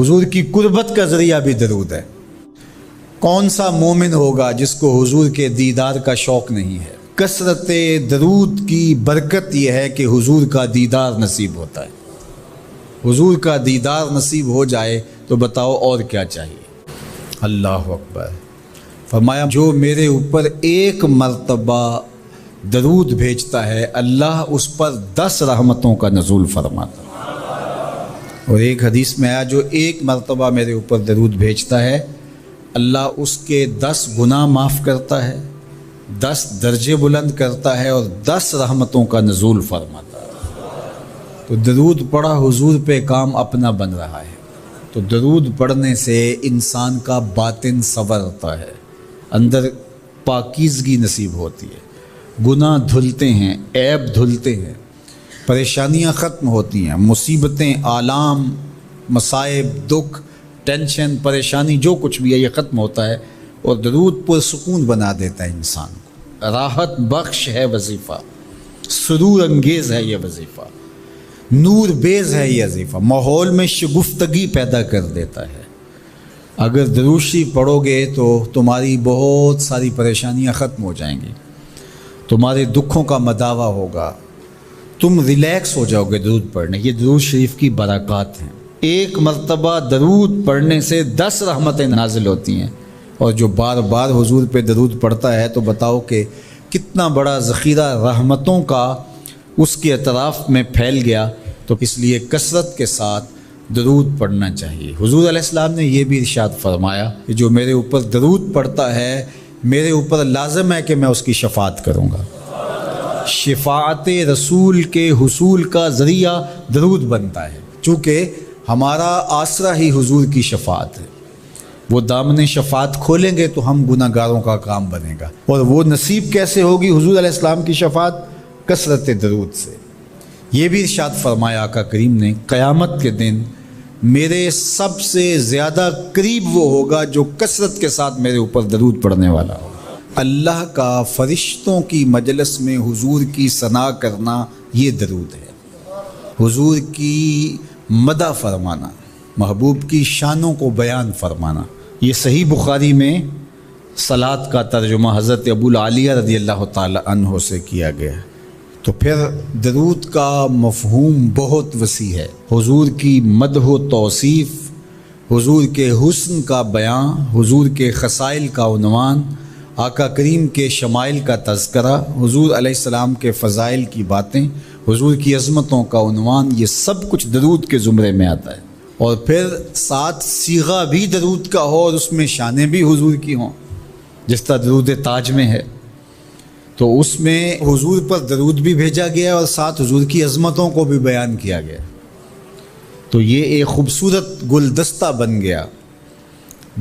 حضور کی قربت کا ذریعہ بھی درود ہے۔ کون سا مومن ہوگا جس کو حضور کے دیدار کا شوق نہیں ہے؟ کثرت درود کی برکت یہ ہے کہ حضور کا دیدار نصیب ہوتا ہے۔ حضور کا دیدار نصیب ہو جائے تو بتاؤ اور کیا چاہیے۔ اللہ اکبر۔ فرمایا جو میرے اوپر ایک مرتبہ درود بھیجتا ہے اللہ اس پر 10 رحمتوں کا نزول فرماتا ہے۔ اور ایک حدیث میں آیا جو ایک مرتبہ میرے اوپر درود بھیجتا ہے اللہ اس کے 10 گناہ معاف کرتا ہے، 10 درجے بلند کرتا ہے اور 10 رحمتوں کا نزول فرماتا ہے۔ تو درود پڑھا حضور پہ کام اپنا بن رہا ہے۔ تو درود پڑھنے سے انسان کا باطن سنورتا ہے، اندر پاکیزگی نصیب ہوتی ہے، گناہ دھلتے ہیں، عیب دھلتے ہیں، پریشانیاں ختم ہوتی ہیں، مصیبتیں، آلام، مصائب، دکھ، ٹینشن، پریشانی جو کچھ بھی ہے یہ ختم ہوتا ہے۔ اور درود پرسکون بنا دیتا ہے انسان کو۔ راحت بخش ہے وظیفہ، سرور انگیز ہے یہ وظیفہ، نور بیز ہے یہ وظیفہ، ماحول میں شگفتگی پیدا کر دیتا ہے۔ اگر درود شریف پڑھو گے تو تمہاری بہت ساری پریشانیاں ختم ہو جائیں گی، تمہارے دکھوں کا مداوع ہوگا، تم ریلیکس ہو جاؤ گے درود پڑھنے۔ یہ درود شریف کی برکات ہیں۔ ایک مرتبہ درود پڑھنے سے 10 رحمتیں نازل ہوتی ہیں، اور جو بار بار حضور پہ درود پڑھتا ہے تو بتاؤ کہ کتنا بڑا ذخیرہ رحمتوں کا اس کے اطراف میں پھیل گیا۔ تو اس لیے کثرت کے ساتھ درود پڑھنا چاہیے۔ حضور علیہ السلام نے یہ بھی ارشاد فرمایا کہ جو میرے اوپر درود پڑھتا ہے میرے اوپر لازم ہے کہ میں اس کی شفاعت کروں گا۔ شفاعت رسول کے حصول کا ذریعہ درود بنتا ہے، چونکہ ہمارا آسرا ہی حضور کی شفاعت ہے۔ وہ دامن شفاعت کھولیں گے تو ہم گناہ گاروں کا کام بنے گا۔ اور وہ نصیب کیسے ہوگی حضور علیہ السلام کی شفاعت؟ کثرت درود سے۔ یہ بھی ارشاد فرمایا آقا کریم نے قیامت کے دن میرے سب سے زیادہ قریب وہ ہوگا جو کثرت کے ساتھ میرے اوپر درود پڑھنے والا ہوگا۔ اللہ کا فرشتوں کی مجلس میں حضور کی ثنا کرنا یہ درود ہے۔ حضور کی مدح فرمانا، محبوب کی شانوں کو بیان فرمانا۔ یہ صحیح بخاری میں صلاۃ کا ترجمہ حضرت ابو العالیہ رضی اللہ تعالی عنہ سے کیا گیا ہے۔ تو پھر درود کا مفہوم بہت وسیع ہے۔ حضور کی مدح و توصیف، حضور کے حسن کا بیان، حضور کے خصائل کا عنوان، آقا کریم کے شمائل کا تذکرہ، حضور علیہ السلام کے فضائل کی باتیں، حضور کی عظمتوں کا عنوان، یہ سب کچھ درود کے زمرے میں آتا ہے۔ اور پھر ساتھ صیغہ بھی درود کا ہو اور اس میں شانیں بھی حضور کی ہوں، جس طرح درود تاج میں ہے، تو اس میں حضور پر درود بھی بھیجا گیا اور ساتھ حضور کی عظمتوں کو بھی بیان کیا گیا۔ تو یہ ایک خوبصورت گلدستہ بن گیا۔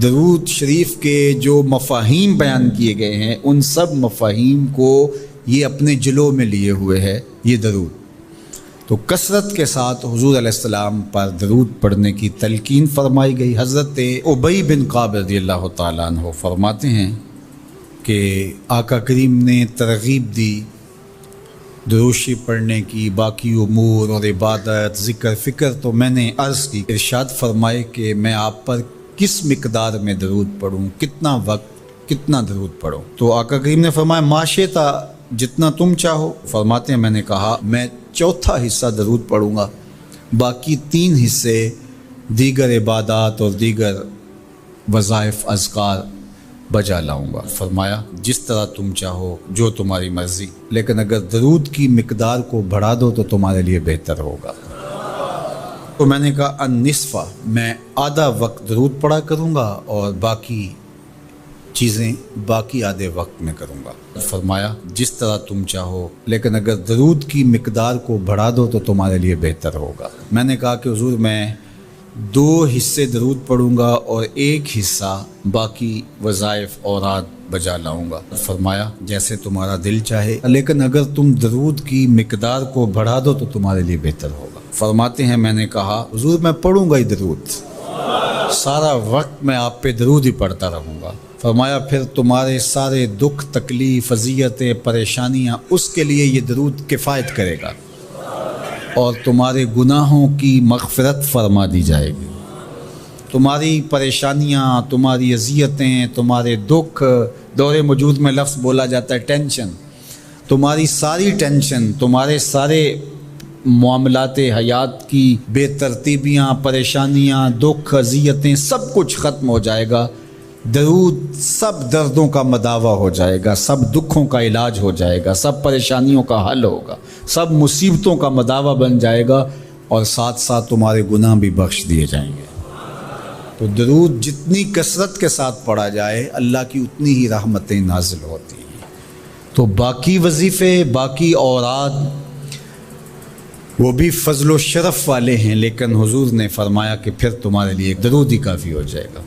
درود شریف کے جو مفاہیم بیان کیے گئے ہیں ان سب مفاہیم کو یہ اپنے جلو میں لیے ہوئے ہے یہ درود۔ تو کثرت کے ساتھ حضور علیہ السلام پر درود پڑھنے کی تلقین فرمائی گئی۔ حضرت ابی بن کعب رضی اللہ تعالیٰ عنہ فرماتے ہیں کہ آقا کریم نے ترغیب دی درود شریف پڑھنے کی، باقی امور اور عبادت، ذکر فکر۔ تو میں نے عرض کی، ارشاد فرمائے کہ میں آپ پر کس مقدار میں درود پڑھوں، کتنا وقت، کتنا درود پڑھوں؟ تو آقا کریم نے فرمایا ماشیتا، جتنا تم چاہو۔ فرماتے ہیں میں نے کہا میں 4تھا حصہ درود پڑھوں گا، باقی 3 حصے دیگر عبادات اور دیگر وظائف اذکار بجا لاؤں گا۔ فرمایا جس طرح تم چاہو، جو تمہاری مرضی، لیکن اگر درود کی مقدار کو بڑھا دو تو تمہارے لیے بہتر ہوگا۔ تو میں نے کہا النصف، میں آدھا وقت درود پڑھا کروں گا اور باقی چیزیں باقی آدھے وقت میں کروں گا۔ فرمایا جس طرح تم چاہو، لیکن اگر درود کی مقدار کو بڑھا دو تو تمہارے لیے بہتر ہوگا۔ میں نے کہا کہ حضور میں 2 حصے درود پڑھوں گا اور 1 حصہ باقی وظائف اوراد بجا لاؤں گا۔ فرمایا جیسے تمہارا دل چاہے، لیکن اگر تم درود کی مقدار کو بڑھا دو تو تمہارے لیے بہتر ہوگا۔ فرماتے ہیں میں نے کہا حضور میں پڑھوں گا ہی درود، سارا وقت میں آپ پہ درود ہی پڑھتا رہوں گا۔ فرمایا پھر تمہارے سارے دکھ، تکلیف، اذیتیں، پریشانیاں، اس کے لیے یہ درود کفایت کرے گا اور تمہارے گناہوں کی مغفرت فرما دی جائے گی۔ تمہاری پریشانیاں، تمہاری اذیتیں، تمہارے دکھ، دور موجود میں لفظ بولا جاتا ہے ٹینشن، تمہاری ساری ٹینشن، تمہارے سارے معاملات حیات کی بے ترتیبیاں، پریشانیاں، دکھ، اذیتیں، سب کچھ ختم ہو جائے گا۔ درود سب دردوں کا مداوع ہو جائے گا، سب دکھوں کا علاج ہو جائے گا، سب پریشانیوں کا حل ہوگا، سب مصیبتوں کا مداوع بن جائے گا، اور ساتھ ساتھ تمہارے گناہ بھی بخش دیے جائیں گے۔ تو درود جتنی کثرت کے ساتھ پڑھا جائے اللہ کی اتنی ہی رحمتیں نازل ہوتی ہیں۔ تو باقی وظیفے، باقی اوراد وہ بھی فضل و شرف والے ہیں، لیکن حضور نے فرمایا کہ پھر تمہارے لیے درود ہی کافی ہو جائے گا۔